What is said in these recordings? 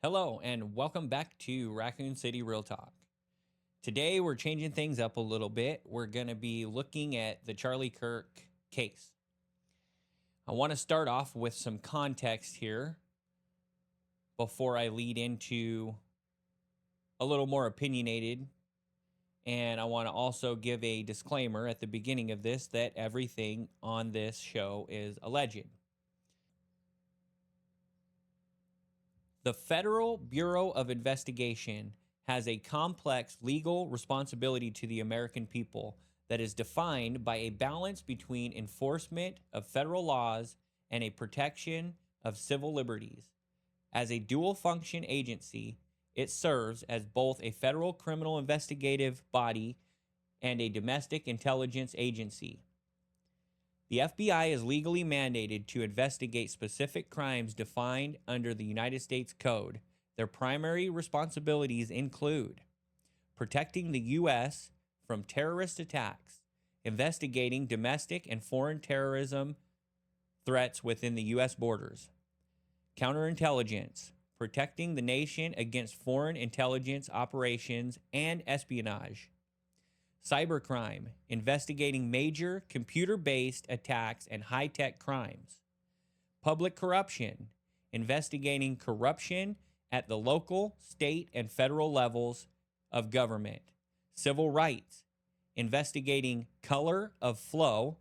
Hello, and welcome back to Raccoon City Real Talk. Today, we're changing things up a little bit. We're going to be looking at the Charlie Kirk case. I want to start off with some context here before I lead into a little more opinionated. And I want to also give a disclaimer at the beginning of this that everything on this show is alleged. The Federal Bureau of Investigation has a complex legal responsibility to the American people that is defined by a balance between enforcement of federal laws and a protection of civil liberties. As a dual function agency, it serves as both a federal criminal investigative body and a domestic intelligence agency. The FBI is legally mandated to investigate specific crimes defined under the United States Code. Their primary responsibilities include protecting the U.S. from terrorist attacks, investigating domestic and foreign terrorism threats within the U.S. borders, counterintelligence, protecting the nation against foreign intelligence operations and espionage, cybercrime, investigating major computer-based attacks and high-tech crimes, public corruption, investigating corruption at the local, state, and federal levels of government, civil rights, investigating color of flow,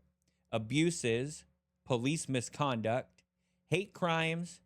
abuses, police misconduct, hate crimes,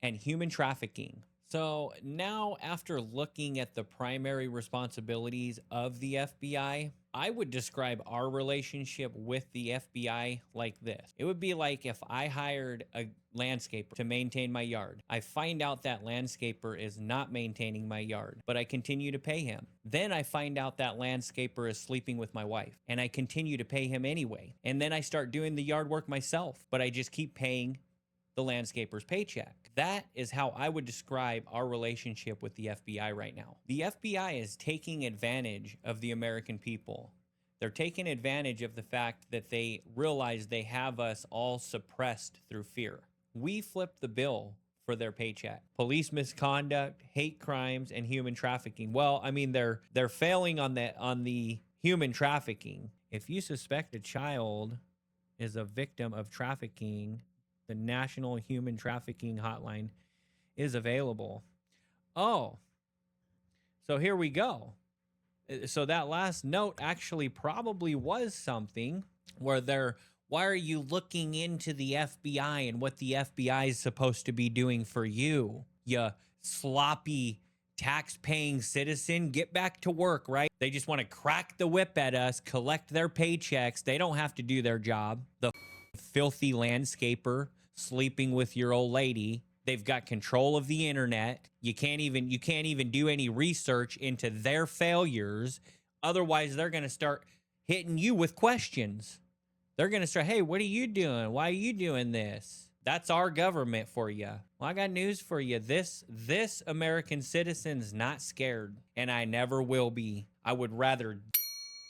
and human trafficking. So now, after looking at the primary responsibilities of the FBI, I would describe our relationship with the FBI like this. It would be like if I hired a landscaper to maintain my yard. I find out that landscaper is not maintaining my yard, but I continue to pay him. Then I find out that landscaper is sleeping with my wife, and I continue to pay him anyway. And then I start doing the yard work myself, but I just keep paying the landscaper's paycheck. That is how I would describe our relationship with the FBI right now. The FBI is taking advantage of the American people. They're taking advantage of the fact that they realize they have us all suppressed through fear. We flip the bill for their paycheck. Police misconduct, hate crimes, and human trafficking. Well, I mean, they're failing on the human trafficking. If you suspect a child is a victim of trafficking, the National Human Trafficking Hotline is available. Oh, so here we go. So that last note actually probably was something where why are you looking into the FBI and what the FBI is supposed to be doing for you? You sloppy tax-paying citizen, get back to work, right? They just want to crack the whip at us, collect their paychecks. They don't have to do their job. The filthy landscaper sleeping with your old lady. They've got control of the internet. You can't even do any research into their failures. Otherwise, they're going to start hitting you with questions. They're going to start, hey, what are you doing? Why are you doing this? That's our government for you. Well, I got news for you. This American citizen's not scared, and I never will be. I would rather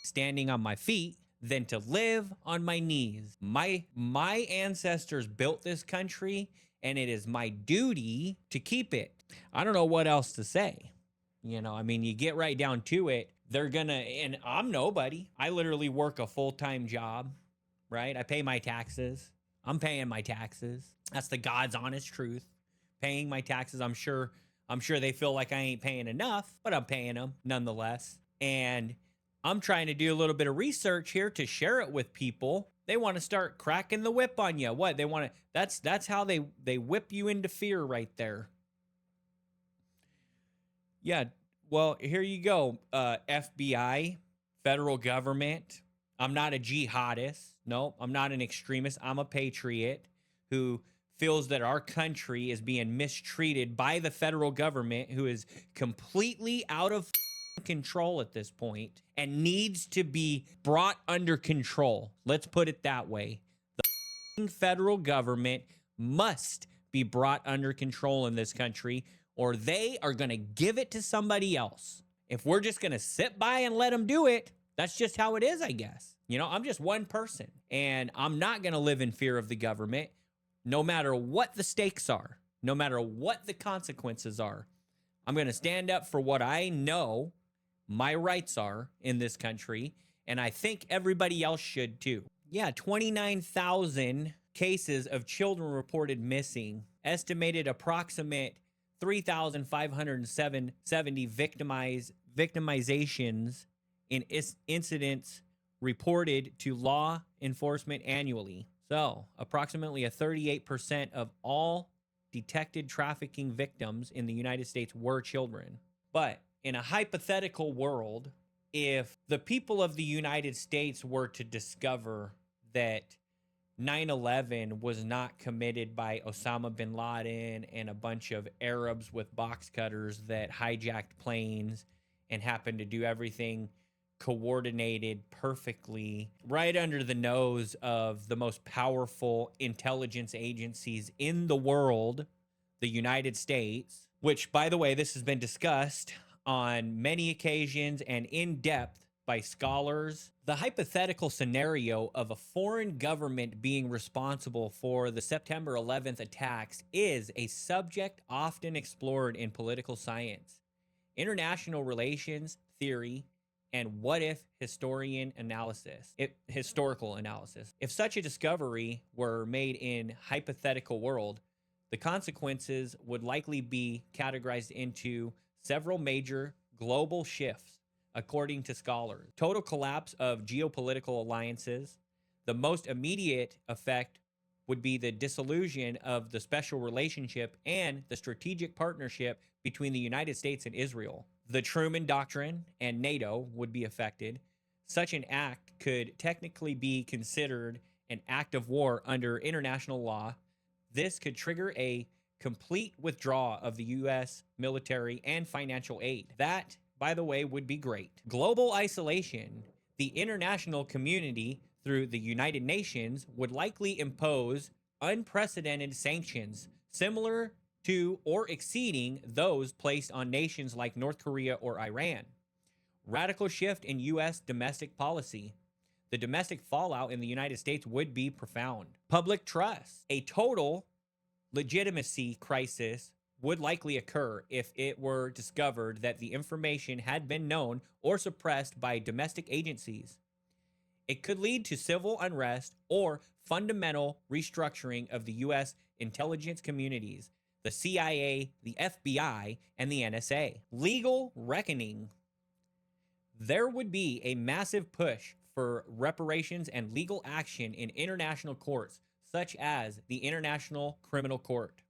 standing on my feet than to live on my knees. My ancestors built this country, and it is my duty to keep it. I don't know what else to say. I mean, you get right down to it. And I'm nobody. I literally work a full-time job, right? I pay my taxes. I'm paying my taxes. That's the God's honest truth. Paying my taxes. I'm sure they feel like I ain't paying enough, but I'm paying them nonetheless. And I'm trying to do a little bit of research here to share it with people. They want to start cracking the whip on you. What? They want to, that's how they whip you into fear right there. Yeah, well, here you go. FBI, federal government. I'm not a jihadist. No, I'm not an extremist. I'm a patriot who feels that our country is being mistreated by the federal government, who is completely out of control at this point and needs to be brought under control. Let's put it that way. The federal government must be brought under control in this country, or they are going to give it to somebody else. If we're just going to sit by and let them do it, that's just how it is, I guess. I'm just one person, and I'm not going to live in fear of the government, no matter what the stakes are, no matter what the consequences are. I'm going to stand up for what I know my rights are in this country, and I think everybody else should too. Yeah, 29,000 cases of children reported missing, estimated approximate 3,570 victimizations in incidents reported to law enforcement annually. So, approximately a 38% of all detected trafficking victims in the United States were children. But in a hypothetical world, if the people of the United States were to discover that 9/11 was not committed by Osama bin Laden and a bunch of Arabs with box cutters that hijacked planes and happened to do everything coordinated perfectly right under the nose of the most powerful intelligence agencies in the world, the United States, which, by the way, this has been discussed on many occasions and in depth by scholars. The hypothetical scenario of a foreign government being responsible for the September 11th attacks is a subject often explored in political science, international relations theory, and what if historical analysis. If such a discovery were made in hypothetical world, the consequences would likely be categorized into several major global shifts, according to scholars. Total collapse of geopolitical alliances. The most immediate effect would be the dissolution of the special relationship and the strategic partnership between the United States and Israel. The Truman Doctrine and NATO would be affected. Such an act could technically be considered an act of war under international law. This could trigger a complete withdrawal of the U.S. military and financial aid. That, by the way, would be great. Global isolation. The international community, through the United Nations, would likely impose unprecedented sanctions similar to or exceeding those placed on nations like North Korea or Iran. Radical shift in U.S. domestic policy. The domestic fallout in the United States would be profound. Public trust. A total legitimacy crisis would likely occur if it were discovered that the information had been known or suppressed by domestic agencies. It could lead to civil unrest or fundamental restructuring of the U.S. intelligence communities, the CIA, the FBI, and the NSA. Legal reckoning. There would be a massive push for reparations and legal action in international courts, such as the International Criminal Court,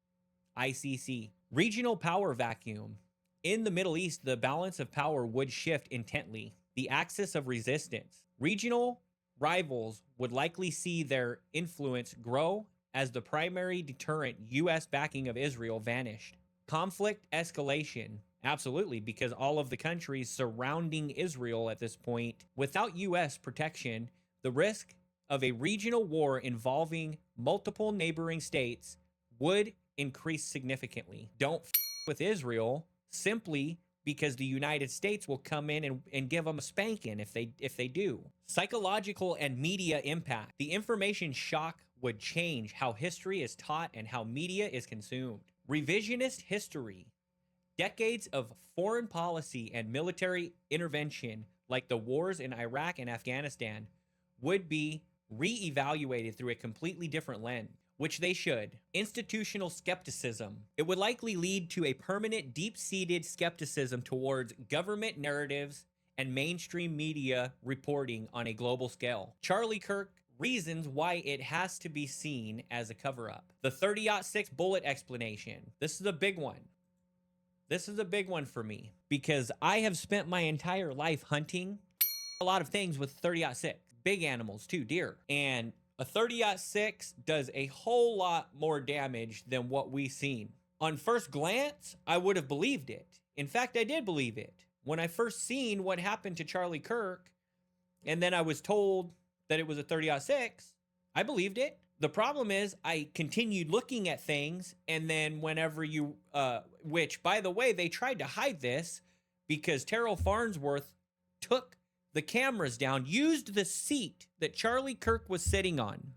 ICC. Regional power vacuum. In the Middle East, the balance of power would shift intently. The axis of resistance. Regional rivals would likely see their influence grow as the primary deterrent U.S. backing of Israel vanished. Conflict escalation. Absolutely, because all of the countries surrounding Israel at this point, without U.S. protection, the risk of a regional war involving multiple neighboring states would increase significantly. Don't with Israel simply because the United States will come in and give them a spanking if they do. Psychological and media impact. The information shock would change how history is taught and how media is consumed. Revisionist history. Decades of foreign policy and military intervention, like the wars in Iraq and Afghanistan, would be re-evaluated through a completely different lens, which they should. Institutional skepticism. It would likely lead to a permanent, deep-seated skepticism towards government narratives and mainstream media reporting on a global scale. Charlie Kirk reasons why it has to be seen as a cover-up. The 30-06 bullet explanation. This is a big one. This is a big one for me because I have spent my entire life hunting a lot of things with 30-06. Big animals too, deer. And a 30-06 does a whole lot more damage than what we've seen. On first glance, I would have believed it. In fact, I did believe it. When I first seen what happened to Charlie Kirk, and then I was told that it was a 30-06, I believed it. The problem is I continued looking at things, and then whenever you, which, by the way, they tried to hide this because Terrell Farnsworth took the cameras down, used the seat that Charlie Kirk was sitting on,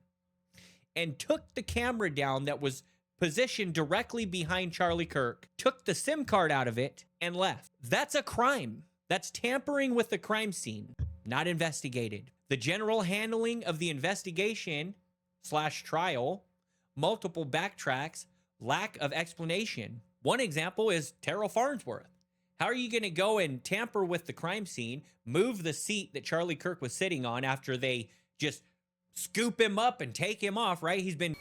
and took the camera down that was positioned directly behind Charlie Kirk, took the SIM card out of it, and left. That's a crime. That's tampering with the crime scene, not investigated. The general handling of the investigation / trial, multiple backtracks, lack of explanation. One example is Terrell Farnsworth. How are you going to go and tamper with the crime scene, move the seat that Charlie Kirk was sitting on after they just scoop him up and take him off, right? He's been,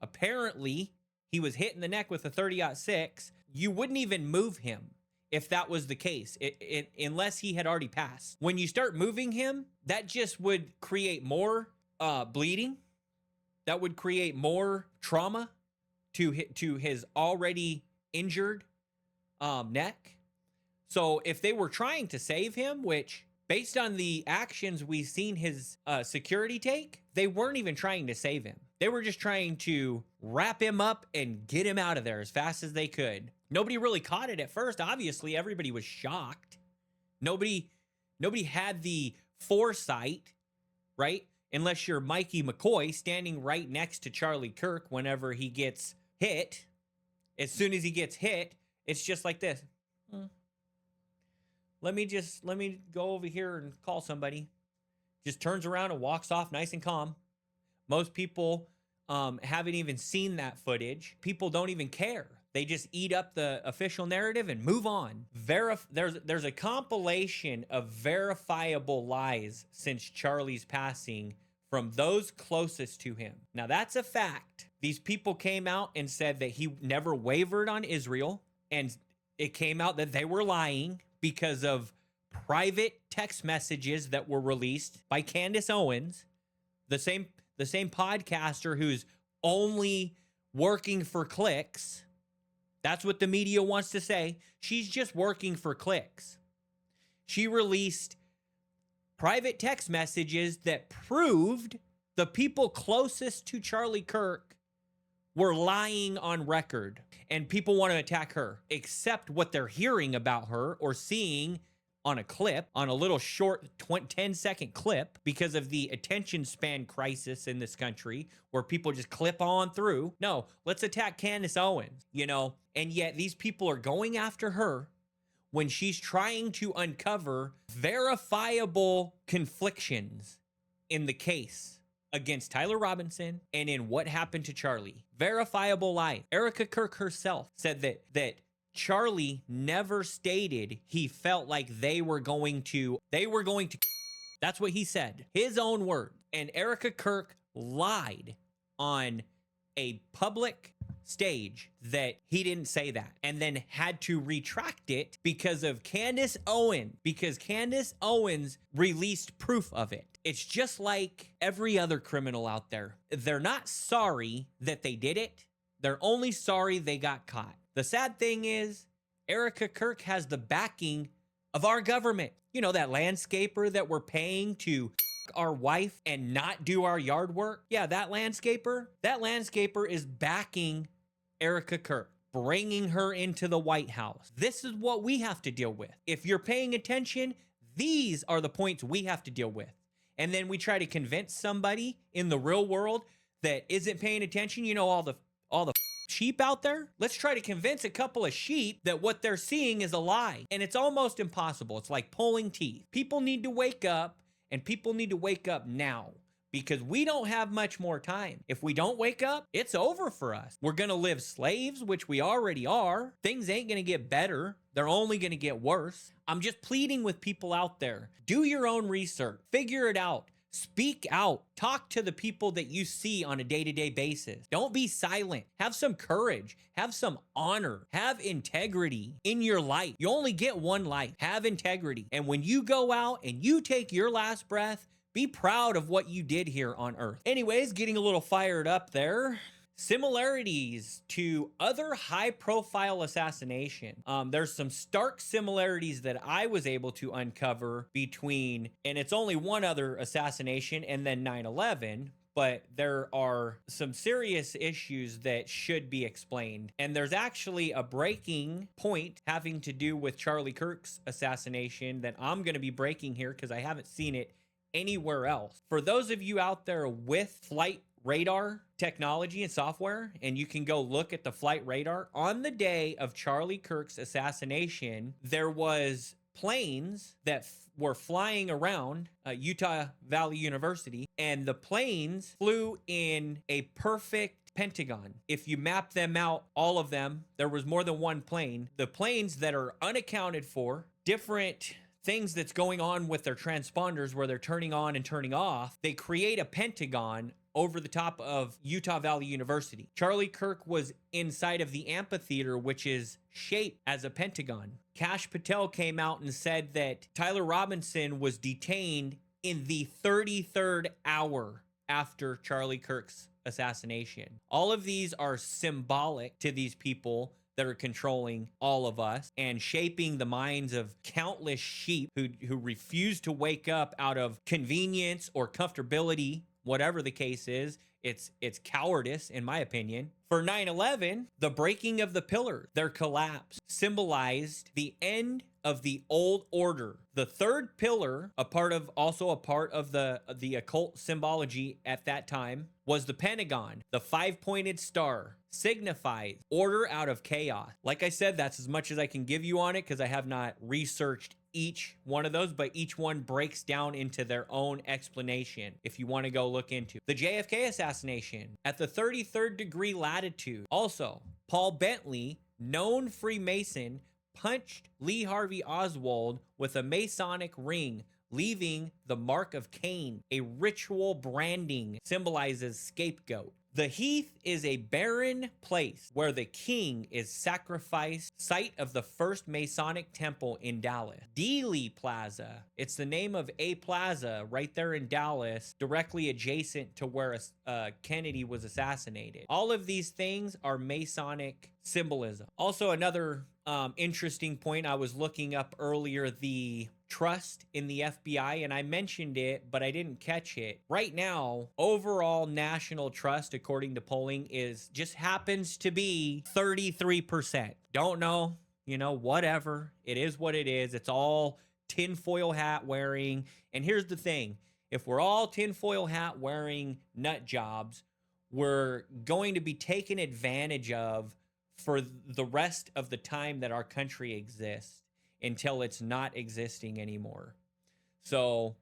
apparently he was hit in the neck with a 30-06. You wouldn't even move him if that was the case, unless he had already passed. When you start moving him, that just would create more bleeding. That would create more trauma to his already injured neck. So if they were trying to save him, which based on the actions we've seen his security take, they weren't even trying to save him. They were just trying to wrap him up and get him out of there as fast as they could. Nobody really caught it at first. Obviously, everybody was shocked. Nobody had the foresight, right? Unless you're Mikey McCoy standing right next to Charlie Kirk whenever he gets hit. As soon as he gets hit, it's just like this. Let me go over here and call somebody. Just turns around and walks off nice and calm. Most people haven't even seen that footage. People don't even care. They just eat up the official narrative and move on. There's a compilation of verifiable lies since Charlie's passing from those closest to him. Now that's a fact. These people came out and said that he never wavered on Israel, and it came out that they were lying because of private text messages that were released by Candace Owens, the same podcaster who's only working for clicks. That's what the media wants to say. She's just working for clicks. She released private text messages that proved the people closest to Charlie Kirk were lying on record, and people want to attack her, except what they're hearing about her or seeing on a clip, on a little short 10-second clip, because of the attention span crisis in this country where people just clip on through. No, let's attack Candace Owens, and yet these people are going after her when she's trying to uncover verifiable conflictions in the case against Tyler Robinson and in what happened to Charlie. Verifiable lies. Erica Kirk herself said that Charlie never stated he felt like they were going to. That's what he said. His own word. And Erica Kirk lied on a public stage that he didn't say that, and then had to retract it because of Candace Owens, because Candace Owens released proof of it. It's just like every other criminal out there. They're not sorry that they did it. They're only sorry they got caught. The sad thing is, Erica Kirk has the backing of our government. That landscaper that we're paying to our wife and not do our yard work. Yeah, that landscaper is backing Erica Kirk, bringing her into the White House. This is what we have to deal with. If you're paying attention, these are the points we have to deal with. And then we try to convince somebody in the real world that isn't paying attention. All the sheep out there. Let's try to convince a couple of sheep that what they're seeing is a lie. And it's almost impossible. It's like pulling teeth. People need to wake up, and people need to wake up now, because we don't have much more time. If we don't wake up, it's over for us. We're going to live slaves, which we already are. Things ain't going to get better. They're only going to get worse. I'm just pleading with people out there. Do your own research. Figure it out. Speak out. Talk to the people that you see on a day-to-day basis. Don't be silent. Have some courage. Have some honor. Have integrity in your life. You only get one life. Have integrity. And when you go out and you take your last breath, be proud of what you did here on Earth. Anyways, getting a little fired up there. Similarities to other high-profile assassination. There's some stark similarities that I was able to uncover between, and it's only one other assassination and then 9/11, but there are some serious issues that should be explained. And there's actually a breaking point having to do with Charlie Kirk's assassination that I'm going to be breaking here because I haven't seen it anywhere else. For those of you out there with flight radar technology and software, and you can go look at the flight radar. On the day of Charlie Kirk's assassination, there was planes that were flying around Utah Valley University, and the planes flew in a perfect pentagon. If you map them out, all of them, there was more than one plane. The planes that are unaccounted for, different things that's going on with their transponders where they're turning on and turning off, they create a pentagon over the top of Utah Valley University. Charlie Kirk was inside of the amphitheater, which is shaped as a pentagon. Kash Patel came out and said that Tyler Robinson was detained in the 33rd hour after Charlie Kirk's assassination. All of these are symbolic to these people that are controlling all of us and shaping the minds of countless sheep who refuse to wake up out of convenience or comfortability. Whatever the case is, it's cowardice, in my opinion. For 9/11, the breaking of the pillars, their collapse, symbolized the end of the old order. The third pillar, also a part of the occult symbology at that time, was the Pentagon. The five-pointed star signifies order out of chaos. Like I said, that's as much as I can give you on it because I have not researched each one of those, but each one breaks down into their own explanation if you want to go look into. The JFK assassination at the 33rd degree latitude. Also, Paul Bentley, known Freemason, punched Lee Harvey Oswald with a Masonic ring, leaving the mark of Cain. A ritual branding symbolizes scapegoat. The Heath is a barren place where the king is sacrificed, site of the first Masonic temple in Dallas. Dealey Plaza, it's the name of a plaza right there in Dallas, directly adjacent to where Kennedy was assassinated. All of these things are Masonic symbolism. Also, another interesting point, I was looking up earlier the trust in the FBI, and I mentioned it, but I didn't catch it. Right now, overall national trust, according to polling, just happens to be 33%. Don't know, whatever. It is what it is. It's all tinfoil hat wearing. And here's the thing. If we're all tinfoil hat wearing nut jobs, we're going to be taken advantage of for the rest of the time that our country exists, until it's not existing anymore. So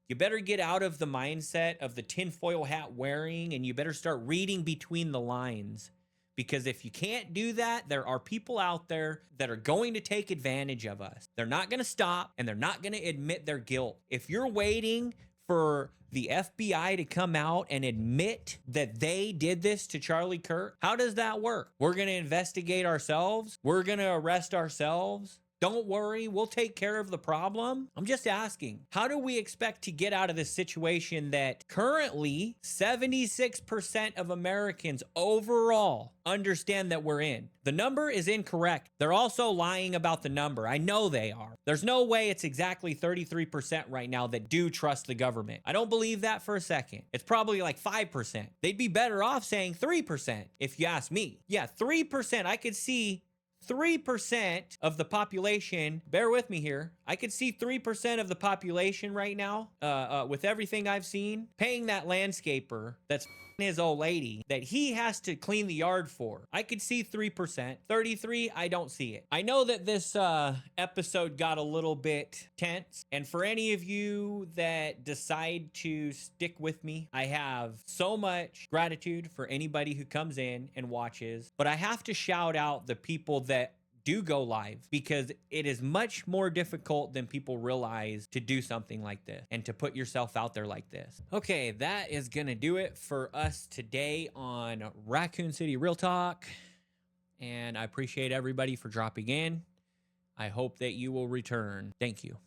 you better get out of the mindset of the tinfoil hat wearing, and you better start reading between the lines. Because if you can't do that, there are people out there that are going to take advantage of us. They're not going to stop, and they're not going to admit their guilt. If you're waiting for the FBI to come out and admit that they did this to Charlie Kirk, how does that work? We're going to investigate ourselves. We're going to arrest ourselves. Don't worry, we'll take care of the problem. I'm just asking, how do we expect to get out of this situation that currently 76% of Americans overall understand that we're in? The number is incorrect. They're also lying about the number. I know they are. There's no way it's exactly 33% right now that do trust the government. I don't believe that for a second. It's probably like 5%. They'd be better off saying 3% if you ask me. Yeah, 3%. I could see 3% of the population, bear with me here, I could see 3% of the population right now, with everything I've seen, paying that landscaper that's his old lady that he has to clean the yard for. I could see 3%. 33, I don't see it. I know that this episode got a little bit tense, and for any of you that decide to stick with me, I have so much gratitude for anybody who comes in and watches, but I have to shout out the people that do go live, because it is much more difficult than people realize to do something like this and to put yourself out there like this. Okay, that is gonna do it for us today on Raccoon City Real Talk, and I appreciate everybody for dropping in. I hope that you will return. Thank you.